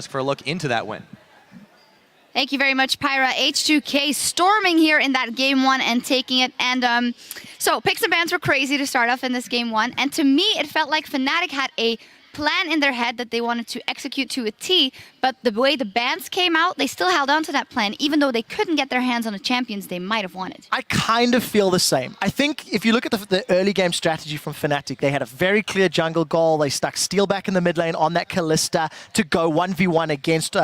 for a look into that win. Thank you very much, Pyra. H2K storming here in that game one and taking it. And so picks and bans were crazy to start off in this game one. And to me, it felt like Fnatic had a plan in their head that they wanted to execute to a T, but the way the bans came out, they still held on to that plan, even though they couldn't get their hands on the champions they might have wanted. I kind of feel the same. I think if you look at the early game strategy from Fnatic, they had a very clear jungle goal. They stuck Steel back in the mid lane on that Kalista to go 1v1 against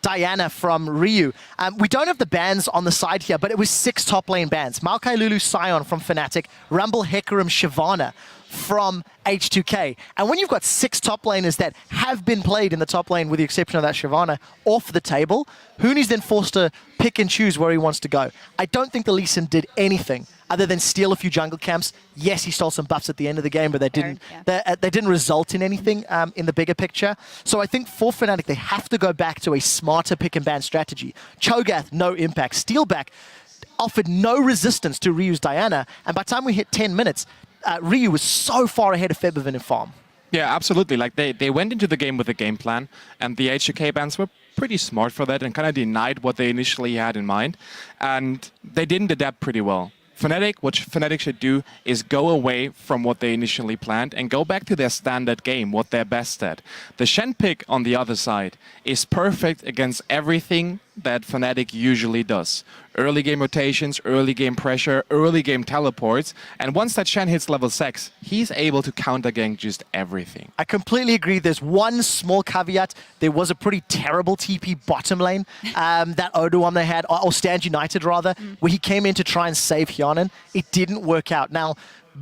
Diana from Ryu. We don't have the bans on the side here, but it was 6 top lane bans. Maokai Lulu Sion from Fnatic, Rumble Hecarim Shyvana from H2K. And when you've got 6 top laners that have been played in the top lane, with the exception of that Shyvana, off the table, Huni's then forced to pick and choose where he wants to go. I don't think the Lee Sin did anything other than steal a few jungle camps. Yes, he stole some buffs at the end of the game, but they didn't result in anything in the bigger picture. So I think for Fnatic, they have to go back to a smarter pick and ban strategy. Cho'Gath, no impact. Steelback offered no resistance to Ryu's Diana, and by the time we hit 10 minutes, Ryu was so far ahead of Febiven in farm. Yeah, absolutely. Like they went into the game with a game plan, and the H2K bans were pretty smart for that and kind of denied what they initially had in mind, and they didn't adapt pretty well. Fnatic, what Fnatic should do is go away from what they initially planned and go back to their standard game, what they're best at. The Shen pick on the other side is perfect against everything that Fnatic usually does. Early game rotations, early game pressure, early game teleports, and once that Shen hits level 6, he's able to counter gank just everything. I completely agree. There's one small caveat. There was a pretty terrible TP bottom lane that Odoam they had, or Stand United rather, where he came in to try and save Hyanin. It didn't work out. Now,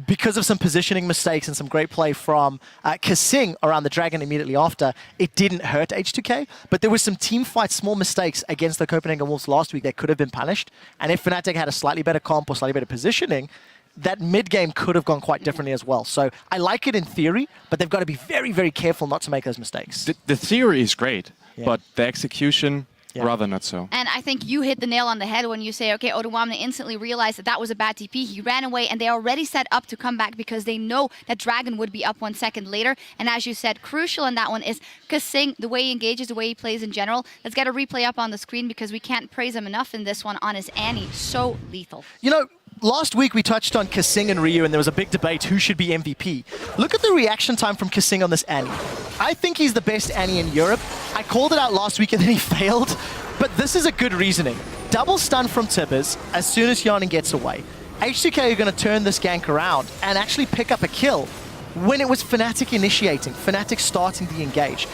because of some positioning mistakes and some great play from Kasing around the dragon immediately after, it didn't hurt H2K, but there was some team fight small mistakes against the Copenhagen Wolves last week that could have been punished. And if Fnatic had a slightly better comp or slightly better positioning, that mid-game could have gone quite differently as well. So I like it in theory, but they've got to be very, very careful not to make those mistakes. The theory is great, but the execution... Yeah. Rather not so. And I think you hit the nail on the head when you say, okay, Odoamne instantly realized that that was a bad TP. He ran away, and they already set up to come back because they know that Dragon would be up 1 second later. And as you said, crucial in that one is Kasing, the way he engages, the way he plays in general. Let's get a replay up on the screen because we can't praise him enough in this one on his Annie. So lethal. You know, last week we touched on Kasing and Ryu, and there was a big debate who should be MVP. Look at the reaction time from Kasing on this Annie. I think he's the best Annie in Europe. I called it out last week and then he failed, but this is a good reasoning. Double stun from Tibbers as soon as Hyanin gets away. H2K are going to turn this gank around and actually pick up a kill when it was Fnatic initiating, Fnatic starting the engage.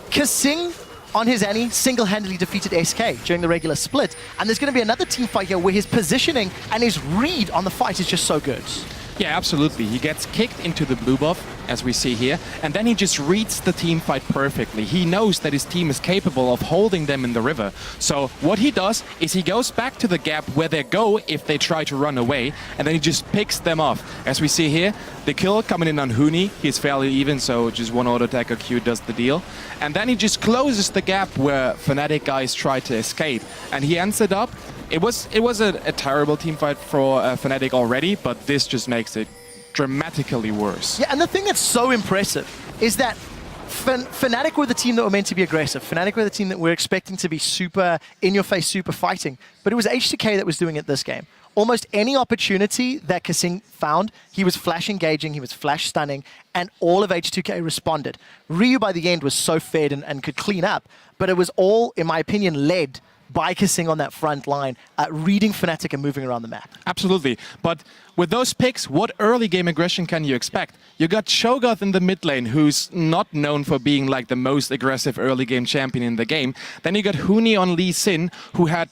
Kasing on his Annie single-handedly defeated SK during the regular split, and there's going to be another team fight here where his positioning and his read on the fight is just so good. Yeah, absolutely. He gets kicked into the blue buff, as we see here, and then he just reads the team fight perfectly. He knows that his team is capable of holding them in the river. So what he does is he goes back to the gap where they go if they try to run away, and then he just picks them off. As we see here, the kill coming in on Huni. He's fairly even, so just one auto attacker Q does the deal. And then he just closes the gap where Fnatic guys try to escape, and he ends it up. It was a terrible team fight for Fnatic already, but this just makes it dramatically worse. Yeah, and the thing that's so impressive is that Fnatic were the team that were meant to be aggressive. Fnatic were the team that we're expecting to be super in-your-face, super fighting. But it was H2K that was doing it this game. Almost any opportunity that Kasing found, he was flash engaging, he was flash stunning, and all of H2K responded. Ryu by the end was so fed and could clean up, but it was all, in my opinion, led by Kasing on that front line, reading Fnatic and moving around the map. Absolutely. But with those picks, what early game aggression can you expect? You got Cho'Gath in the mid lane, who's not known for being like the most aggressive early game champion in the game. Then you got Huni on Lee Sin, who had,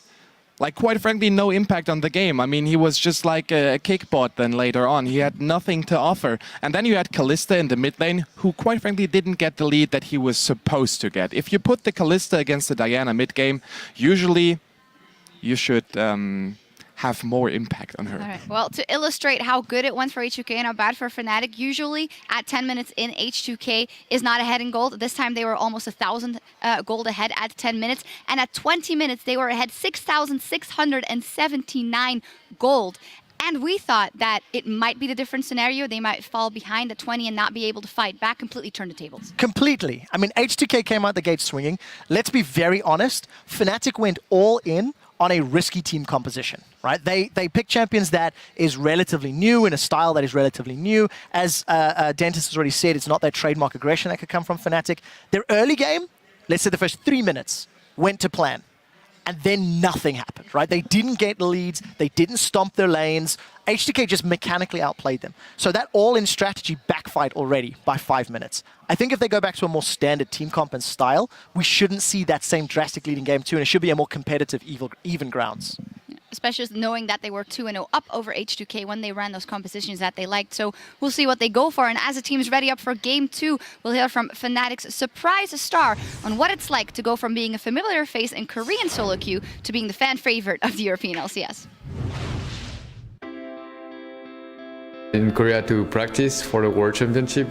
like, quite frankly, no impact on the game. I mean, he was just like a kickbot then later on. He had nothing to offer. And then you had Kalista in the mid lane, who quite frankly didn't get the lead that he was supposed to get. If you put the Kalista against the Diana mid game, usually you should have more impact on her. All right. Well, to illustrate how good it went for H2K and how bad for Fnatic, usually at 10 minutes in, H2K is not ahead in gold. This time they were almost 1,000 gold ahead at 10 minutes. And at 20 minutes, they were ahead 6,679 gold. And we thought that it might be the different scenario. They might fall behind at 20 and not be able to fight back, completely turn the tables. Completely. I mean, H2K came out the gate swinging. Let's be very honest. Fnatic went all in on a risky team composition, right? They picked champions that is relatively new in a style that is relatively new. As Dentis has already said, it's not that trademark aggression that could come from Fnatic. Their early game, let's say the first 3 minutes, went to plan. And then nothing happened, right? They didn't get leads. They didn't stomp their lanes. H2K just mechanically outplayed them. So that all-in strategy backfired already by 5 minutes. I think if they go back to a more standard team comp and style, we shouldn't see that same drastic leading game too, and it should be a more competitive, even grounds. Especially knowing that they were 2-0 up over H2K when they ran those compositions that they liked. So we'll see what they go for. And as the team's ready up for Game 2, we'll hear from Fnatic's surprise star on what it's like to go from being a familiar face in Korean solo queue to being the fan favorite of the European LCS. In Korea to practice for the World Championship,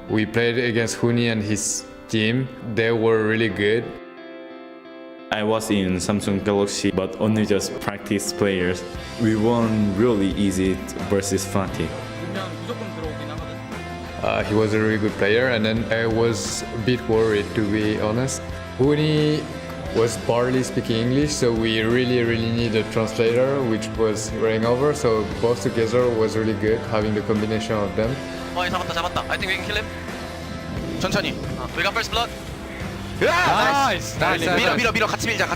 we played against Huni and his team. They were really good. I was in Samsung Galaxy, but only just practice players. We won really easy versus Fnatic. He was a really good player, and then I was a bit worried, to be honest. Huni was barely speaking English, so we really need a translator, which was running over. So both together was really good, having the combination of them. 잡았다. I think we can kill him. 천천히. We got first blood. Nice. 밀어. 같이 밀자.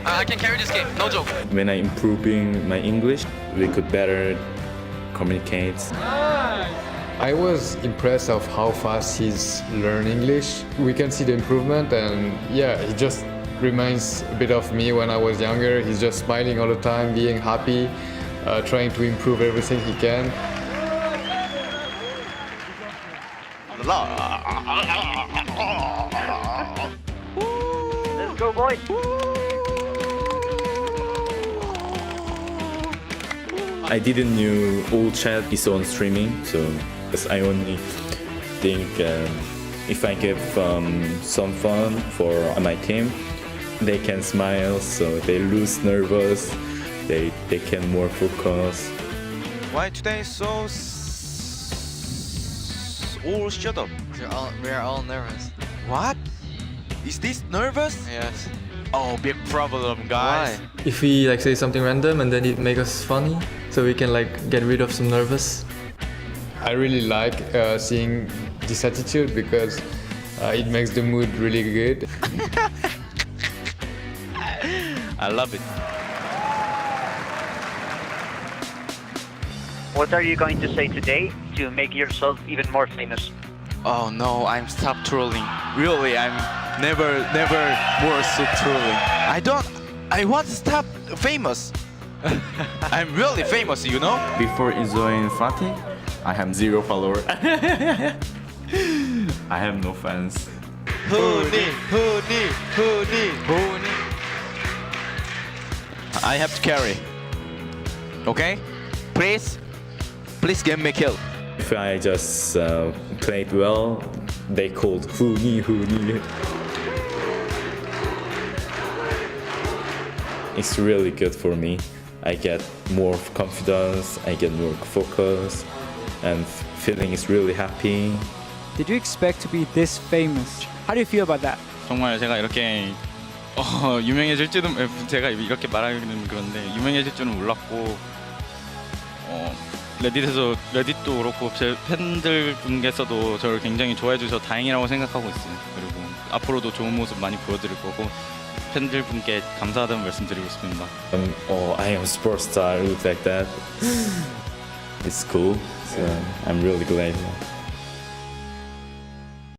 I can carry this game. No joke. When I improving my English, we could better communicate. I was impressed of how fast he's learned English. We can see the improvement, and yeah, he just reminds a bit of me when I was younger. He's just smiling all the time, being happy, trying to improve everything he can. Let's go, boys. I didn't know all chat is on streaming, so because I only think if I give some fun for my team, they can smile, so they lose nervous, they can more focus. Why today so all shut up? We are all nervous. What? Is this nervous? Yes. Oh, big problem, guys. Why? If we like say something random and then it make us funny, so we can like get rid of some nervous. I really like seeing this attitude because it makes the mood really good. I love it. What are you going to say today to make yourself even more famous? Oh no, I'm stop trolling. Really, I'm never more so trolling. I want to stop famous. I'm really famous, you know? Before joining Fnatic, I have 0 followers. I have no fans. Huni. I have to carry. Okay? Please give me kill. If I just played well, they called Huni. It's really good for me. I get more confidence, I get more focus, and feeling is really happy. Did you expect to be this famous? How do you feel about that? 정말 제가 이렇게 유명해질 줄은 제가 이렇게 말하기는 그런데 유명해질 줄은 몰랐고 레딧도 그렇고 제 팬들 중에서도 저를 굉장히 좋아해 주셔서 다행이라고 생각하고 있어요. 그리고 앞으로도 좋은 모습 많이 보여드릴 거고 팬들 분께 감사하다는 말씀드리고 싶습니다. I am a sports star, look like that. It's cool. So I'm really glad.